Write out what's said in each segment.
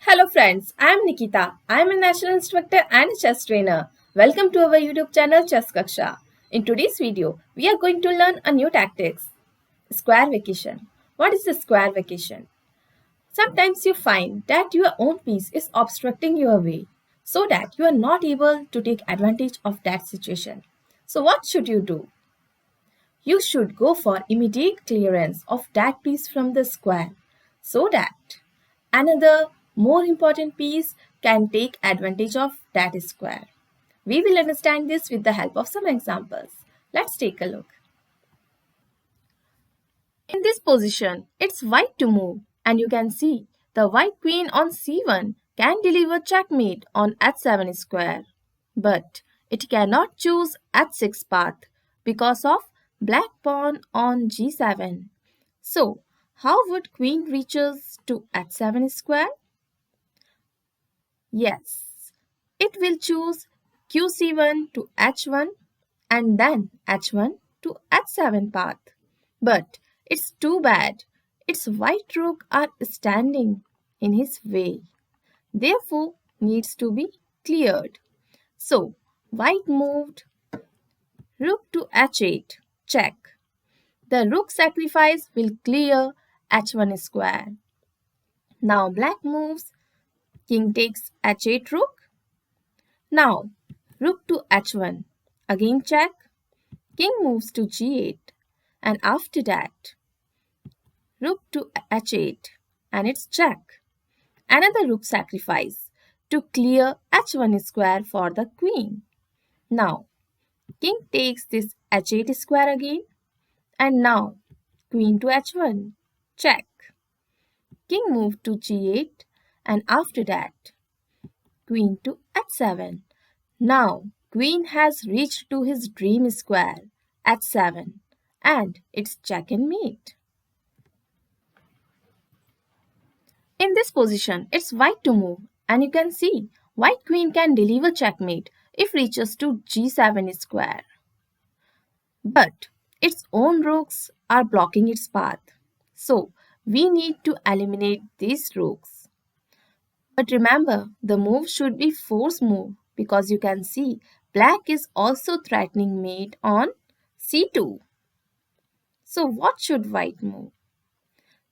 Hello friends, I am Nikita. I am a national instructor and a chess trainer. Welcome to our YouTube channel Chess Kaksha. In today's video, we are going to learn a new tactics. Square vacation. What is the square vacation? Sometimes you find that your own piece is obstructing your way so that you are not able to take advantage of that situation. So what should you do? You should go for immediate clearance of that piece from the square so that another more important piece can take advantage of that square. We will understand this with the help of some examples. Let's take a look. In this position, it's white to move, and you can see the white queen on c1 can deliver checkmate on h7 square. But it cannot choose h6 path because of black pawn on g7. So, how would queen reaches to h7 square? Yes, it will choose qc1 to h1 and then h1 to h7 path. But it's too bad. Its white rook are standing in his way. Therefore, needs to be cleared. So, white moved rook to h8, check. The rook sacrifice will clear h1 square. Now black moves, king takes h8 rook. Now rook to h1, again check. King moves to g8 and after that rook to h8 and it's check. Another rook sacrifice to clear h1 square for the queen. Now king takes this h8 square again and now queen to h1, check. King moved to g8 and after that queen to h7. Now queen has reached to his dream square h7 and it's check and mate. In this position, it's white to move and you can see white queen can deliver checkmate if reaches to g7 square. But its own rooks are blocking its path. So we need to eliminate these rooks. But remember, the move should be force move because you can see black is also threatening mate on c2. So what should white move?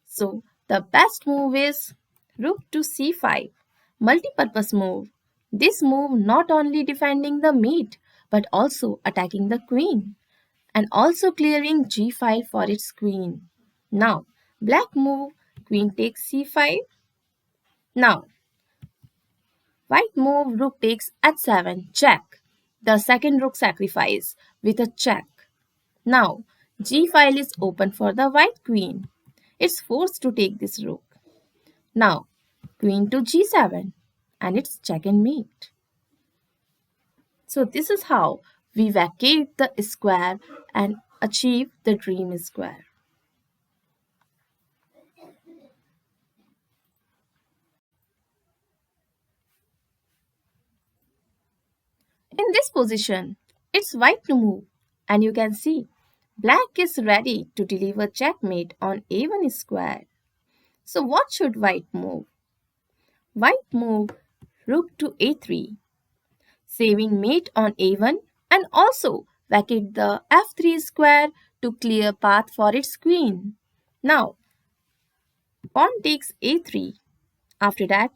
So the best move is rook to c5, multi-purpose move. This move not only defending the mate but also attacking the queen and also clearing g5 for its queen. Now black move, queen takes c5. Now white move, rook takes h7, check. The second rook sacrifice with a check. Now g file is open for the white queen. It's forced to take this rook. Now queen to g7 and it's check and mate. So this is how we vacate the square and achieve the dream square. In this position, it's white to move and you can see black is ready to deliver checkmate on a1 square. So what should white move? White move rook to a3, saving mate on a1 and also vacate the f3 square to clear path for its queen. Now pawn takes a3. After that,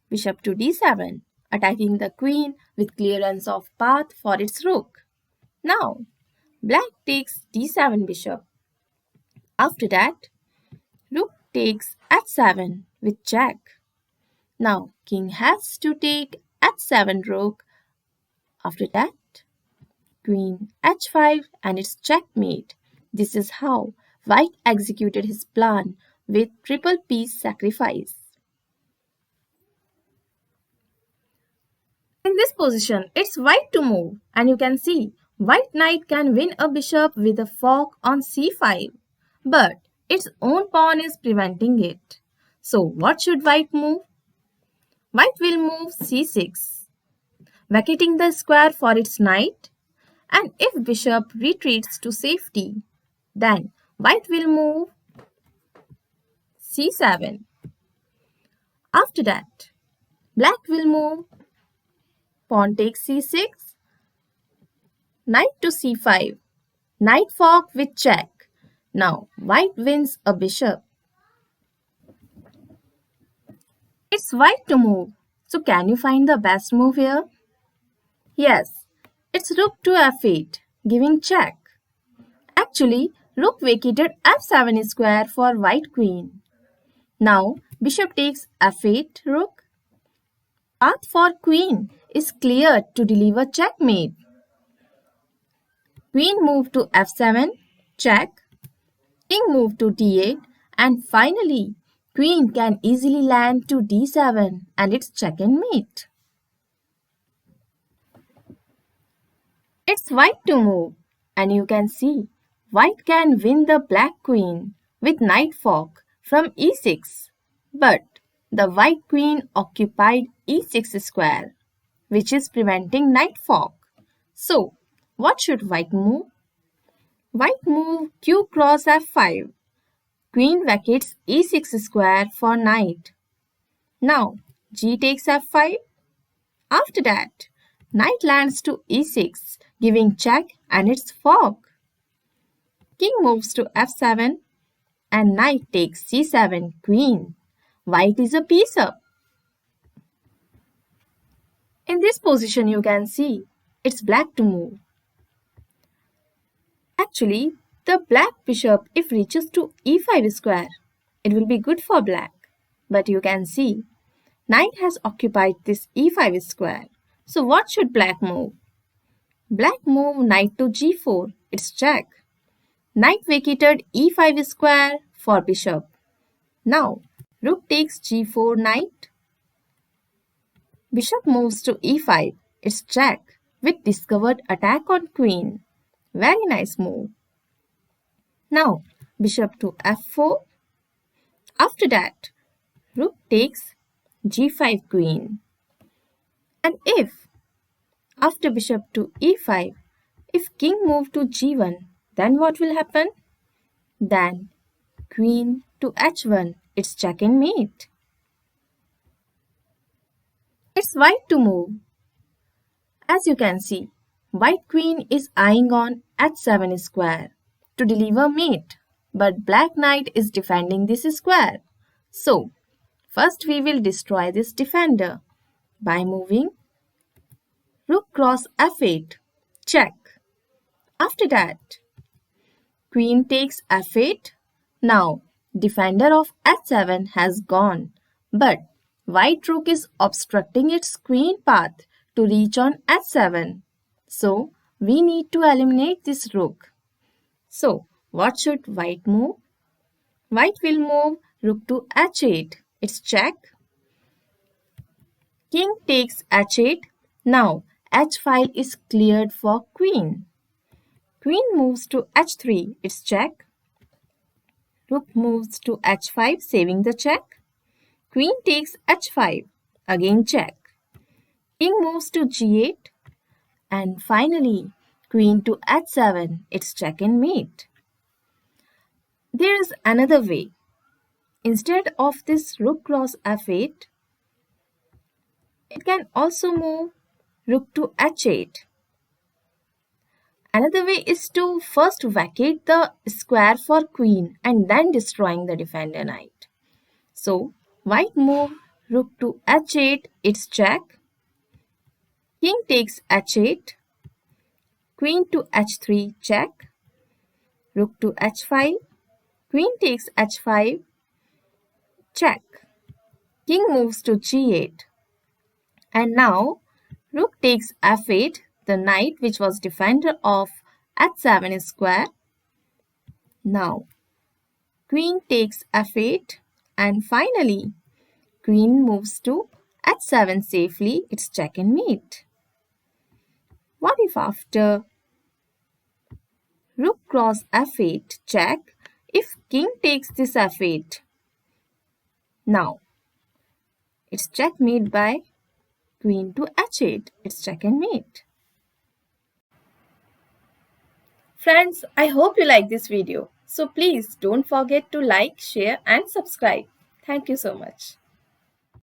bishop to d7, attacking the queen with clearance of path for its rook. Now, black takes d7 bishop. After that, rook takes h7 with check. Now, king has to take h7 rook. After that, queen h5 and it's checkmate. This is how white executed his plan with triple piece sacrifice. In this position, it's white to move and you can see white knight can win a bishop with a fork on c5 but its own pawn is preventing it. So what should white move? White will move c6, vacating the square for its knight and if bishop retreats to safety then white will move c7. After After that, black will move, pawn takes c6, knight to c5, knight fork with check. Now white wins a bishop. It's white to move. So can you find the best move here? Yes, it's rook to f8, giving check. Actually, rook vacated f7 square for white queen. Now bishop takes f8 rook. Path for queen is cleared to deliver checkmate. Queen move to f7, check. King move to d8, and finally, queen can easily land to d7 and it's check and mate. It's white to move, and you can see white can win the black queen with knight fork from e6. But the white queen occupied e6 square, which is preventing knight fork. So, what should white move? White move q cross f5. Queen vacates e6 square for knight. Now, g takes f5. After that, knight lands to e6, giving check and it's fork. King moves to f7 and knight takes c7 queen. White is a piece up. In this position you can see it's black to move. Actually, the black bishop if reaches to e5 square, it will be good for black. But you can see knight has occupied this e5 square. So what should black move? Black move knight to g4. It's check. Knight vacated e5 square for bishop. Now, rook takes g4 knight. Bishop moves to e5. It's check with discovered attack on queen. Very nice move. Now, bishop to f4. After that, rook takes g5 queen. And if, after bishop to e5, if king move to g1, then what will happen? Then queen to h1, it's check and mate. It's white to move. As you can see, white queen is eyeing on h7 square to deliver mate, but black knight is defending this square. So, first we will destroy this defender by moving rook cross f8, check. After that, queen takes f8. Now, defender of h7 has gone, but white rook is obstructing its queen path to reach on h7. So, we need to eliminate this rook. So, what should white move? White will move rook to h8. It's check. King takes h8. Now, h file is cleared for queen. Queen moves to h3. It's check. Rook moves to h5, saving the check. Queen takes h5. Again check. King moves to g8. And finally, queen to h7. It's check and mate. There is another way. Instead of this rook cross f8, it can also move rook to h8. Another way is to first vacate the square for queen and then destroying the defender knight. So, white move rook to h8, it's check. King takes h8. Queen to h3, check. Rook to h5. Queen takes h5, check. King moves to g8. And now, rook takes f8, the knight which was defender of h7 square. Now, queen takes f8 and finally, queen moves to h7 safely. It's check and mate. What if after rook cross f8, check, if king takes this f8? Now, it's checkmate by queen to h8. It's check and mate. Friends, I hope you like this video. So please don't forget to like, share and subscribe. Thank you so much.